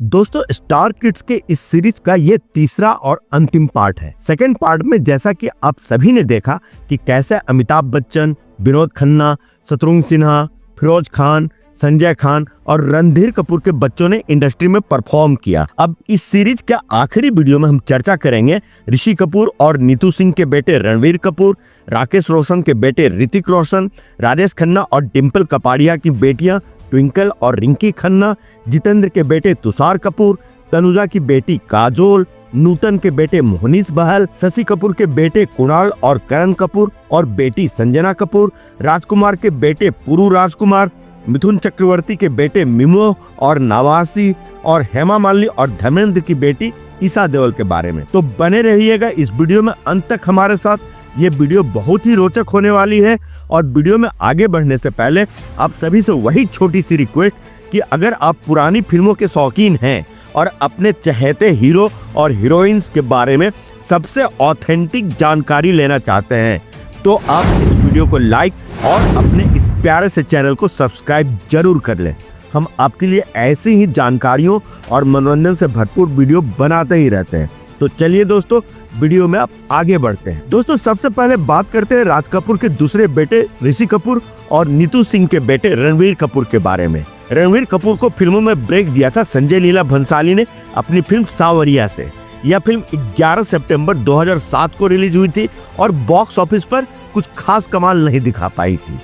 दोस्तों star kids के इस सीरीज का ये तीसरा और अंतिम पार्ट है। सेकंड पार्ट में जैसा कि आप सभी ने देखा कि कैसे अमिताभ बच्चन, विनोद खन्ना, शत्रुघ्न सिन्हा, फिरोज खान, संजय खान और रणधीर कपूर के बच्चों ने इंडस्ट्री में परफॉर्म किया। अब इस सीरीज के आखिरी वीडियो में हम चर्चा करेंगे ऋषि कपूर और नीतू सिंह के बेटे रणवीर कपूर, राकेश रोशन के बेटे ऋतिक रोशन, राजेश खन्ना और डिम्पल कपाड़िया की बेटियां ट्विंकल और रिंकी खन्ना, जितेंद्र के बेटे तुषार कपूर, तनुजा की बेटी काजोल, नूतन के बेटे मोहनीश बहल, शशि कपूर के बेटे कुणाल और करण कपूर और बेटी संजना कपूर, राजकुमार के बेटे पुरू राजकुमार, मिथुन चक्रवर्ती के बेटे मिमो और नवासी और हेमा मालिनी और धर्मेंद्र की बेटी ईशा देओल के बारे में। तो बने रहिएगा इस वीडियो में अंत तक हमारे साथ। ये वीडियो बहुत ही रोचक होने वाली है और वीडियो में आगे बढ़ने से पहले आप सभी से वही छोटी सी रिक्वेस्ट कि अगर आप पुरानी फिल्मों के शौकीन हैं और अपने चहेते हीरो और हीरोइंस के बारे में सबसे ऑथेंटिक जानकारी लेना चाहते हैं तो आप इस वीडियो को लाइक और अपने इस प्यारे से चैनल को सब्सक्राइब जरूर कर लें। हम आपके लिए ऐसी ही जानकारियों और मनोरंजन से भरपूर वीडियो बनाते ही रहते हैं। तो चलिए दोस्तों वीडियो में आप आगे बढ़ते हैं। दोस्तों सबसे पहले बात करते हैं राज कपूर के दूसरे बेटे ऋषि कपूर और नीतू सिंह के बेटे रणवीर कपूर के बारे में। रणवीर कपूर को फिल्मों में ब्रेक दिया था संजय लीला भंसाली ने अपनी फिल्म सांवरिया से। यह फिल्म 11 सितंबर 2007 को रिलीज हुई थी और बॉक्स ऑफिस पर कुछ खास कमाल नहीं दिखा पाई थी।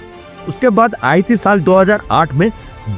उसके बाद आई थी साल 2008 में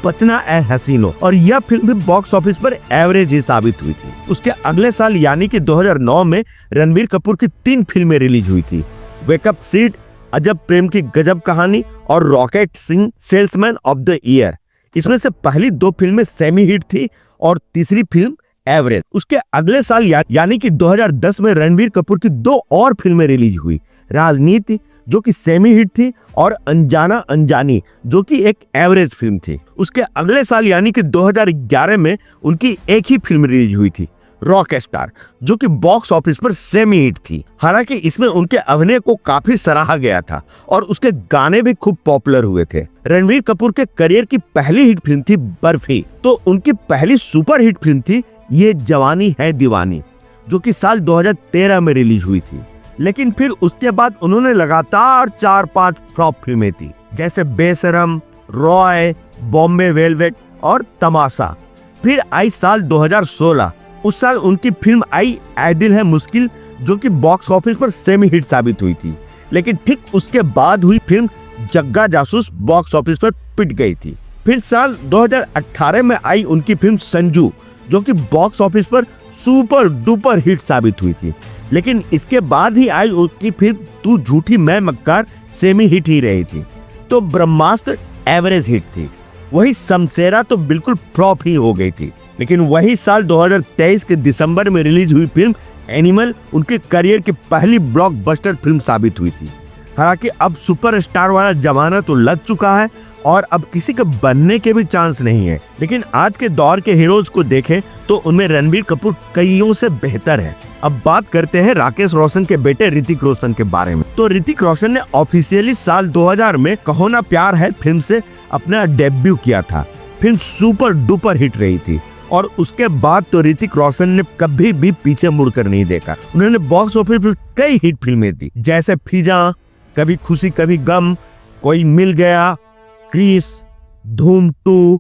बचना ए हसीनो और यह फिल्म भी बॉक्स ऑफिस पर एवरेज ही साबित हुई थी। उसके अगले साल यानी कि 2009 में रणवीर कपूर की 3 फिल्में रिलीज हुई थी, वेकअप सीट, अजब प्रेम की गजब कहानी और rocket Singh salesman of the year. इसमें से पहली 2 फिल्में सेमी हिट थी और तीसरी फिल्म एवरेज। उसके अगले साल यानी कि 2010 में रणवीर कपूर की 2 और फिल्में रिलीज हुई, राजनीति जो कि सेमी हिट थी और अनजाना अनजानी जो कि एक एवरेज फिल्म थी। उसके अगले साल यानी कि 2011 में उनकी एक ही फिल्म रिलीज हुई थी, रॉक स्टार, जो कि बॉक्स ऑफिस पर सेमी हिट थी। हालांकि इसमें उनके अभिनय को काफी सराहा गया था और उसके गाने भी खूब पॉपुलर हुए थे। रणवीर कपूर के करियर की पहली हिट फिल्म थी बर्फी, तो उनकी पहली सुपर हिट फिल्म थी ये जवानी है दीवानी, जो कि साल 2013 में रिलीज हुई थी। लेकिन फिर उसके बाद उन्होंने लगातार 4-5 फ्लॉप फिल्में थी, जैसे बेशरम, रॉय, बॉम्बे वेलवेट और तमाशा। फिर आई साल 2016। उस साल उनकी फिल्म आई ऐ दिल है मुश्किल, जो कि बॉक्स ऑफिस पर सेमी हिट साबित हुई थी। लेकिन ठीक उसके बाद हुई फिल्म जग्गा जासूस बॉक्स ऑफिस पर पिट गई थी। फिर साल 2018 में आई उनकी फिल्म संजू, जो कि बॉक्स ऑफिस पर सुपर डुपर हिट साबित हुई थी। लेकिन इसके बाद ही आई उनकी फिल्म तू झूठी मैं मक्कार, सेमी हिट ही रही थी। तो ब्रह्मास्त्र एवरेज हिट थी, वही शमशेरा तो बिल्कुल फ्लॉप ही हो गई थी। लेकिन वही साल 2023 के दिसंबर में रिलीज हुई फिल्म एनिमल उनके करियर की पहली ब्लॉकबस्टर फिल्म साबित हुई थी। हालांकि अब सुपरस्टार वाला जमाना तो लग चुका है और अब किसी के बनने के भी चांस नहीं है। लेकिन आज के दौर के हीरोज को देखें तो उनमें रणवीर कपूर कईयों से बेहतर है। अब बात करते हैं राकेश रोशन के बेटे ऋतिक रोशन के बारे में। तो ऋतिक रोशन ने ऑफिशियली साल 2000 में कहो ना प्यार है फिल्म से अपना डेब्यू किया था। फिल्म सुपर डुपर हिट रही थी और उसके बाद तो ऋतिक रोशन ने कभी भी पीछे मुड़कर नहीं देखा। उन्होंने बॉक्स ऑफिस पर कई हिट फिल्में दी, जैसे फिजा, कभी खुशी कभी गम, कोई मिल गया, क्रिस, धूम 2,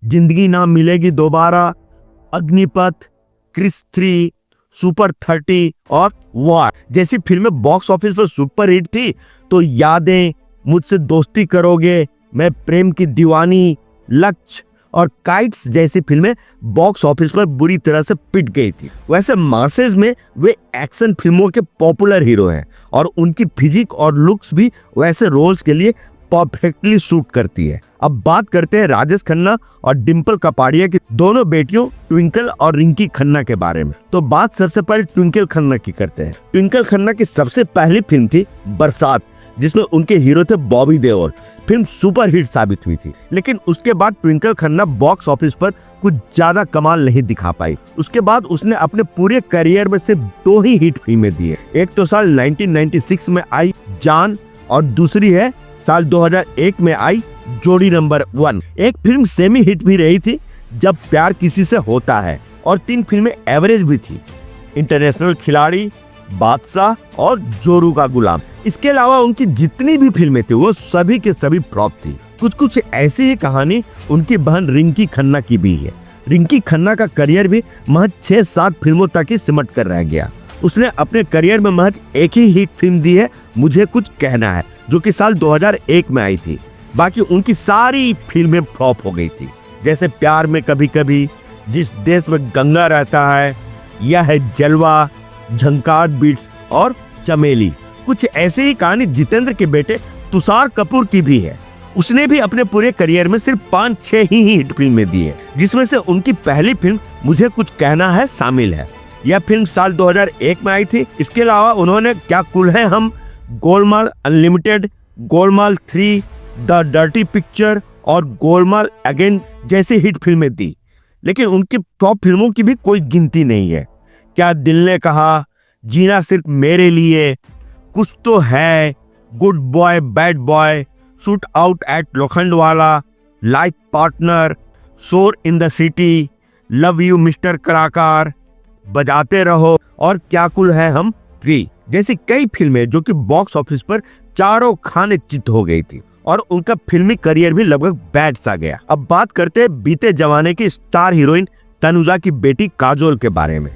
जिंदगी ना मिलेगी दोबारा, अग्निपथ, क्रिस 3, सुपर 30 और वार जैसी फिल्में बॉक्स ऑफिस पर सुपर हिट थी। तो यादें, मुझसे दोस्ती करोगे, मैं प्रेम की दीवानी, लक्ष्य और काइट्स जैसी फिल्में बॉक्स ऑफिस पर बुरी तरह से पिट गई थी। वैसे मासेज में वे एक्शन फिल्मों के पॉपुलर हीरो हैं और उनकी फिजिक और लुक्स भी वैसे रोल्स के लिए परफेक्टली सूट करती है। अब बात करते हैं राजेश खन्ना और डिम्पल कपाड़िया की दोनों बेटियों ट्विंकल और रिंकी खन्ना के बारे में। तो बात सबसे पहले ट्विंकल खन्ना की करते हैं। ट्विंकल खन्ना की सबसे पहली फिल्म थी बरसात, जिसमें उनके हीरो थे Bobby Deol. Film super hit साबित हुई थी, लेकिन उसके बाद ट्विंकल खन्ना बॉक्स ऑफिस पर कुछ ज्यादा कमाल नहीं दिखा पाई। उसके बाद उसने अपने पूरे करियर में सिर्फ 2 ही हिट फिल्में दी है। एक तो साल 1996 में आई जान और दूसरी है साल 2001 में आई जोड़ी नंबर 1। एक फिल्म सेमी हिट भी रही थी, जब प्यार किसी से होता है, और 3 फिल्में एवरेज भी थी, इंटरनेशनल खिलाड़ी, बादशाह और जोरू का गुलाम। इसके अलावा उनकी जितनी भी फिल्में थी वो सभी के सभी फ्लॉप थी। कुछ ऐसी ही कहानी उनकी बहन रिंकी खन्ना की भी है। रिंकी खन्ना का करियर भी महज 6-7 फिल्मों तक ही सिमट कर रह गया। उसने अपने करियर में महज एक ही हिट फिल्म दी है, मुझे कुछ कहना है, जो कि साल 2001 में आई थी। बाकी उनकी सारी फिल्में फ्लॉप हो गई थी, जैसे प्यार में कभी कभी, जिस देश में गंगा रहता है, यह है जलवा, झंकार बीट्स और चमेली। कुछ ऐसे ही कहानी जितेंद्र के बेटे तुषार कपूर की भी है। उसने भी अपने पूरे करियर में सिर्फ 5-6 ही हिट फिल्में दी है, जिसमें से उनकी पहली फिल्म मुझे कुछ कहना है शामिल है। यह फिल्म साल 2001 में आई थी। इसके अलावा उन्होंने क्या कुल है हम, Golmaal unlimited, Golmaal 3, the dirty picture और गोलमाल अगेन जैसी हिट फिल्में दी। लेकिन उनकी टॉप फिल्मों की भी कोई गिनती नहीं है। क्या दिल ने कहा, जीना सिर्फ मेरे लिए, कुछ तो है, good boy bad boy, shoot out at Lokhandwala, life partner, Shor in the city, love you mister Kalakaar, Bajate रहो और क्या कुल है हम 3 जैसी कई फिल्में जो कि बॉक्स ऑफिस पर चारों खाने चित हो गई थी, और उनका फिल्मी करियर भी लगभग बैठ सा गया। अब बात करते हैं बीते जमाने की स्टार हीरोइन तनुजा की बेटी काजोल के बारे में।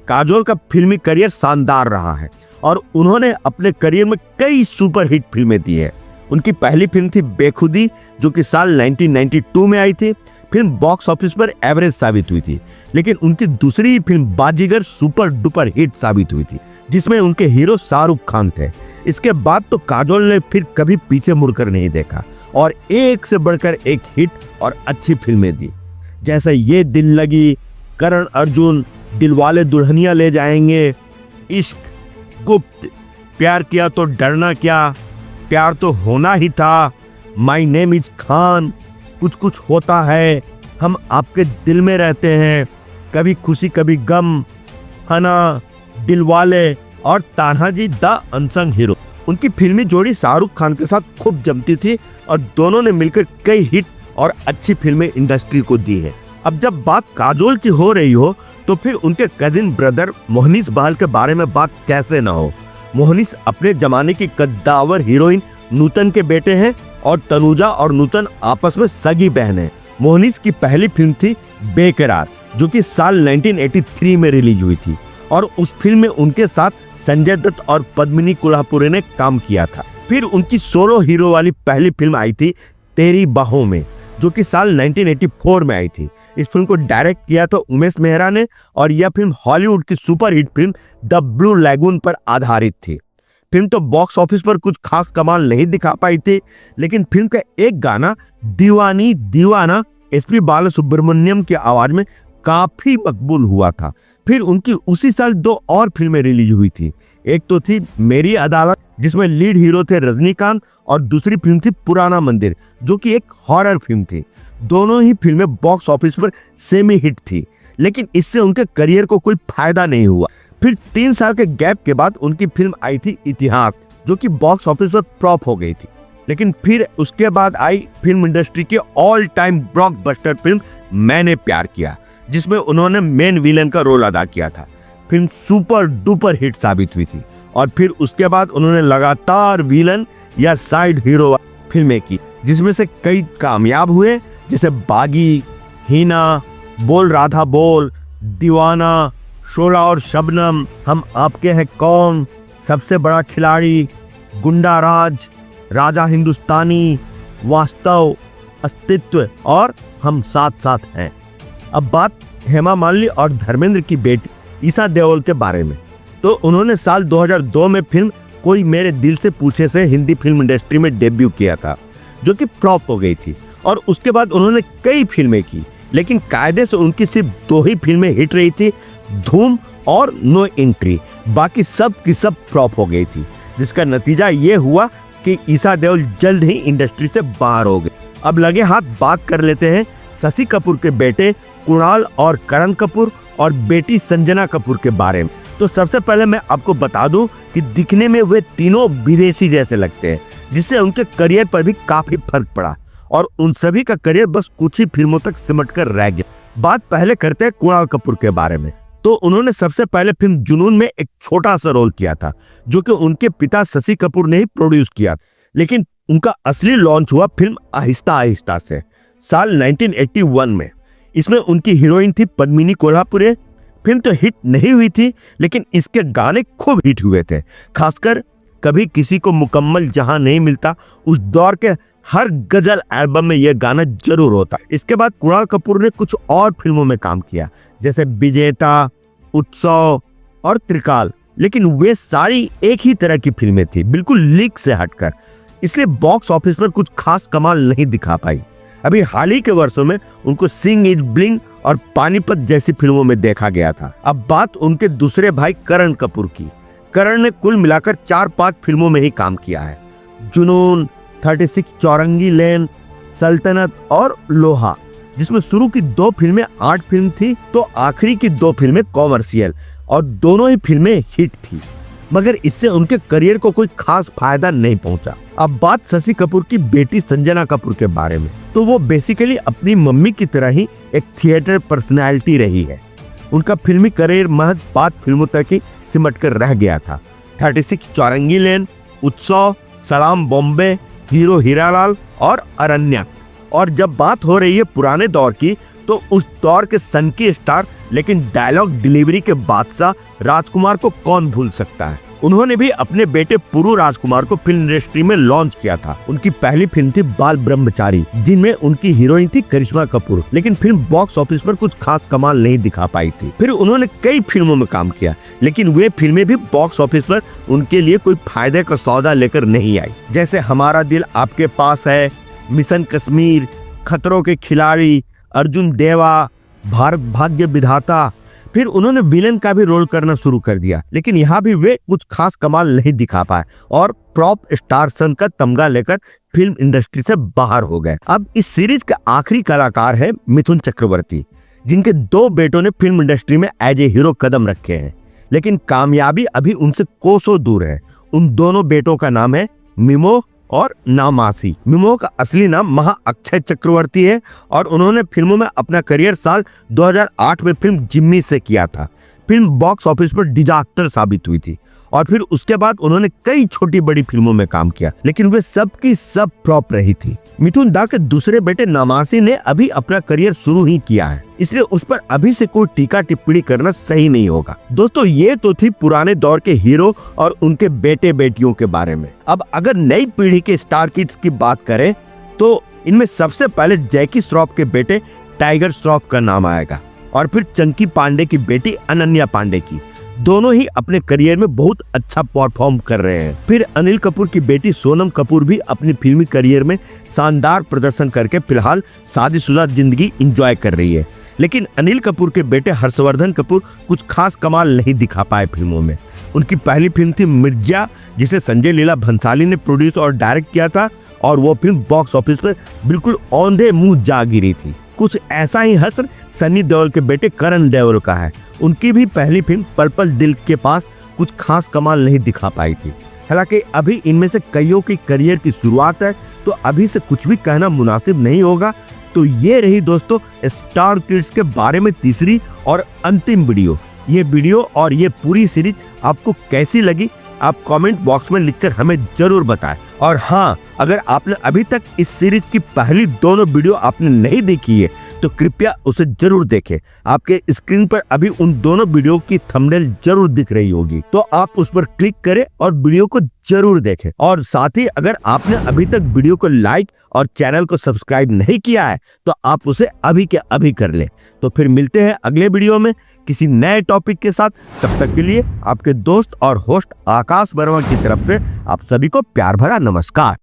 काजोल का फिल्मी करियर शानदार रहा है और उन्होंने अपने करियर में कई सुपर हिट फिल्में दी है। उनकी पहली फिल्म थी बेखुदी, जो कि साल 1992 में आई थी। फिल्म बॉक्स ऑफिस पर एवरेज साबित हुई थी, लेकिन उनकी दूसरी फिल्म बाजीगर सुपर डुपर हिट साबित हुई थी, जिसमें उनके हीरो शाहरुख खान थे। इसके बाद तो काजोल ने फिर कभी पीछे मुड़कर नहीं देखा और एक से बढ़कर एक हिट और अच्छी फिल्में दी, जैसे ये दिल लगी, करण अर्जुन, दिलवाले दुल्हनिया ले जाएंगे, इश्क, गुप्त, प्यार किया तो डरना क्या, प्यार तो होना ही था, माई नेम इज खान, कुछ कुछ होता है, हम आपके दिल में रहते हैं, कभी खुशी कभी गम, हना, दिलवाले और तान्हाजी द अनसंग हीरो। उनकी फिल्मी जोड़ी शाहरुख खान के साथ खूब जमती थी और दोनों ने मिलकर कई हिट और अच्छी फिल्में इंडस्ट्री को दी है। अब जब बात काजोल की हो रही हो तो फिर उनके कजिन ब्रदर मोहनीश बहल के बारे में बात कैसे ना हो। मोहनीश अपने जमाने की कद्दावर हीरोइन नूतन के बेटे हैं और तनुजा और नूतन आपस में सगी बहन हैं। मोहनीश की पहली फिल्म थी बेकरार, जो कि साल 1983 में रिलीज हुई थी, और उस फिल्म में उनके साथ संजय दत्त और पद्मिनी कोल्हापुरे ने काम किया था। फिर उनकी सोलो हीरो वाली पहली फिल्म आई थी तेरी बाहों में, जो कि साल 1984 में आई थी। इस फिल्म को डायरेक्ट किया था उमेश मेहरा ने और यह फिल्म हॉलीवुड की superhit film the blue lagoon पर आधारित थी। फिल्म तो बॉक्स ऑफिस पर कुछ खास कमाल नहीं दिखा पाई थी, लेकिन फिल्म का एक गाना दीवानी दीवाना एसपी बालासुब्रमण्यम की आवाज में काफी मकबूल हुआ था। फिर उनकी उसी साल 2 और फिल्में रिलीज हुई थी। एक तो थी मेरी अदालत, जिसमें लीड हीरो थे रजनीकांत, और दूसरी फिल्म थी पुराना मंदिर, जो कि एक हॉरर फिल्म थी। दोनों ही फिल्में बॉक्स ऑफिस पर सेमी हिट थी, लेकिन इससे उनके करियर को कोई फायदा नहीं हुआ। फिर 3 साल के गैप के बाद उनकी फिल्म आई थी इतिहास, जो कि बॉक्स ऑफिस पर फ्लॉप हो गई थी। लेकिन फिर उसके बाद आई फिल्म इंडस्ट्री की ऑल टाइम ब्लॉकबस्टर फिल्म मैंने प्यार किया, जिसमें उन्होंने मेन विलेन का रोल अदा किया था। फिल्म सुपर डुपर हिट साबित हुई थी और फिर उसके बाद उन्होंने लगातार विलन या साइड हीरो फिल्में की, जिसमें से कई कामयाब हुए, जैसे बागी, हीना, बोल राधा बोल, दीवाना, शोला और शबनम, हम आपके हैं कौन, सबसे बड़ा खिलाड़ी, गुंडा राज, राजा हिंदुस्तानी, वास्तव, अस्तित्व और हम साथ साथ हैं। अब बात हेमा मालिनी और धर्मेंद्र की बेटी ईशा देओल के बारे में, तो उन्होंने साल 2002 में फिल्म कोई मेरे दिल से पूछे से हिंदी फिल्म इंडस्ट्री में डेब्यू किया था, जो कि फ्लॉप हो गई थी। और उसके बाद उन्होंने कई फिल्में की, लेकिन कायदे से उनकी सिर्फ 2 ही फिल्में हिट रही थी, धूम और नो एंट्री। बाकी सब की सब फ्लॉप हो गई थी, जिसका नतीजा ये हुआ कि ईशा देओल जल्द ही इंडस्ट्री से बाहर हो गई। अब लगे हाथ बात कर लेते हैं शशि कपूर के बेटे कुणाल और करण कपूर और बेटी संजना कपूर के बारे में। तो सबसे पहले मैं आपको बता दूं कि दिखने में वे तीनों विदेशी जैसे लगते हैं, जिससे उनके करियर पर भी काफी फर्क पड़ा और उन सभी का करियर बस कुछ ही फिल्मों तक सिमट कर रह गया। बात पहले करते हैं कुणाल कपूर के बारे में। तो उन्होंने सबसे पहले फिल्म जुनून में एक छोटा सा रोल किया था, जो कि उनके पिता शशि कपूर ने ही प्रोड्यूस किया, लेकिन उनका असली लॉन्च हुआ फिल्म आहिस्ता आहिस्ता से साल 1981 में। इसमें उनकी हीरोइन थी पद्मिनी कोल्हापुरे। फिल्म तो हिट नहीं हुई थी, लेकिन इसके गाने खूब हिट हुए थे। खासकर कभी किसी को मुकम्मल जहां नहीं मिलता, उस दौर के हर गजल एल्बम में यह गाना जरूर होता। इसके बाद कुणाल कपूर ने कुछ और फिल्मों में काम किया, जैसे विजेता, उत्सव और त्रिकाल, लेकिन वे सारी एक ही तरह की फिल्में थी, बिल्कुल लीक से हटकर, इसलिए बॉक्स ऑफिस पर कुछ खास कमाल नहीं दिखा पाई। अभी हाल ही के वर्षों में उनको सिंग इज ब्लिंग और पानीपत जैसी फिल्मों में देखा गया था। अब बात उनके दूसरे भाई करण कपूर की। करण ने कुल मिलाकर 4-5 फिल्मों में ही काम किया है, जुनून, 36 चौरंगी लेन, सल्तनत और लोहा, जिसमें शुरू की 2 फिल्में आर्ट फिल्म थी तो आखिरी की 2 फिल्में कॉमर्शियल, और दोनों ही फिल्में हिट थी, मगर इससे उनके करियर को कोई खास फायदा नहीं पहुंचा। अब बात शशि कपूर की बेटी संजना कपूर के बारे में, तो वो बेसिकली अपनी मम्मी की तरह ही एक थिएटर पर्सनैलिटी रही है। उनका फिल्मी करियर महज 5 फिल्मों तक ही सिमट कर रह गया था। 36 चौरंगी लेन, उत्सव, सलाम बॉम्बे, हीरो हीरालाल और अरण्यक। और जब बात हो रही है पुराने दौर की, तो उस दौर के सन की स्टार लेकिन डायलॉग डिलीवरी के बादशाह राजकुमार को कौन भूल सकता है। उन्होंने भी अपने बेटे पुरु राजकुमार को फिल्म इंडस्ट्री में लॉन्च किया था। उनकी पहली फिल्म थी बाल ब्रह्मचारी, जिनमें उनकी हीरोइन थी करिश्मा कपूर, लेकिन फिल्म बॉक्स ऑफिस पर कुछ खास कमाल नहीं दिखा पाई थी। फिर उन्होंने कई फिल्मों में काम किया, लेकिन वे फिल्में भी बॉक्स ऑफिस पर उनके लिए कोई फायदे का सौदा लेकर नहीं आई, जैसे हमारा दिल आपके पास है, मिशन कश्मीर, खतरों के खिलाड़ी, अर्जुन देवा, भारत भाग्य विधाता। फिर उन्होंने विलेन का भी रोल करना शुरू कर दिया, लेकिन यहाँ भी वे कुछ खास कमाल नहीं दिखा पाए और प्रॉप स्टार सन का तमगा लेकर फिल्म इंडस्ट्री से बाहर हो गए। अब इस सीरीज के आखिरी कलाकार है मिथुन चक्रवर्ती, जिनके 2 बेटों ने फिल्म इंडस्ट्री में एज ए हीरो कदम रखे हैं, लेकिन कामयाबी अभी उनसे कोसों दूर है। उन दोनों बेटों का नाम है मिमो और नामासी। मिमो का असली नाम महा अक्षय चक्रवर्ती है और उन्होंने फिल्मों में अपना करियर साल 2008 में फिल्म जिम्मी से किया था। फिल्म बॉक्स ऑफिस पर डिजास्टर साबित हुई थी और फिर उसके बाद उन्होंने कई छोटी बड़ी फिल्मों में काम किया, लेकिन वे सब की सब फ्लॉप रही थी। मिथुन दा के दूसरे बेटे नामासी ने अभी अपना करियर शुरू ही किया है, इसलिए उस पर अभी से कोई टीका टिप्पणी करना सही नहीं होगा। दोस्तों, ये तो थी पुराने दौर के हीरो और उनके बेटे बेटियों के बारे में। अब अगर नई पीढ़ी के स्टार किड्स की बात करें, तो इनमें सबसे पहले जैकी श्रॉफ के बेटे टाइगर श्रॉफ का नाम आएगा और फिर चंकी पांडे की बेटी अनन्या पांडे की। दोनों ही अपने करियर में बहुत अच्छा परफॉर्म कर रहे हैं। फिर अनिल कपूर की बेटी सोनम कपूर भी अपनी फिल्मी करियर में शानदार प्रदर्शन करके फिलहाल शादीशुदा जिंदगी एंजॉय कर रही है, लेकिन अनिल कपूर के बेटे हर्षवर्धन कपूर कुछ खास कमाल नहीं दिखा पाए फिल्मों में। उनकी पहली फिल्म थी मिर्जा, जिसे संजय लीला भंसाली ने प्रोड्यूस और डायरेक्ट किया था, और वो फिल्म बॉक्स ऑफिस पर बिल्कुल औंधे मुंह जा गिरी थी। कुछ ऐसा ही हश्र सनी देओल के बेटे करण देओल का है। उनकी भी पहली फिल्म पर्पल दिल के पास कुछ खास कमाल नहीं दिखा पाई थी। हालांकि अभी इनमें से कईयों की करियर की शुरुआत है, तो अभी से कुछ भी कहना मुनासिब नहीं होगा। तो ये रही दोस्तों स्टार किड्स के बारे में तीसरी और अंतिम वीडियो। ये वीडियो और ये पूरी सीरीज आपको कैसी लगी, आप कमेंट बॉक्स में लिखकर हमें जरूर बताएं। और हाँ, अगर आपने अभी तक इस सीरीज की पहली दोनों वीडियो आपने नहीं देखी है, तो कृपया उसे जरूर देखें। आपके स्क्रीन पर अभी उन दोनों वीडियो की थंबनेल जरूर दिख रही होगी, तो आप उस पर क्लिक करें और वीडियो को जरूर देखें। और साथ ही अगर आपने अभी तक वीडियो को लाइक और चैनल को सब्सक्राइब नहीं किया है, तो आप उसे अभी के अभी कर लें। तो फिर मिलते हैं अगले वीडियो में किसी नए टॉपिक के साथ। तब तक के लिए आपके दोस्त और होस्ट आकाश वर्मा की तरफ से आप सभी को प्यार भरा नमस्कार।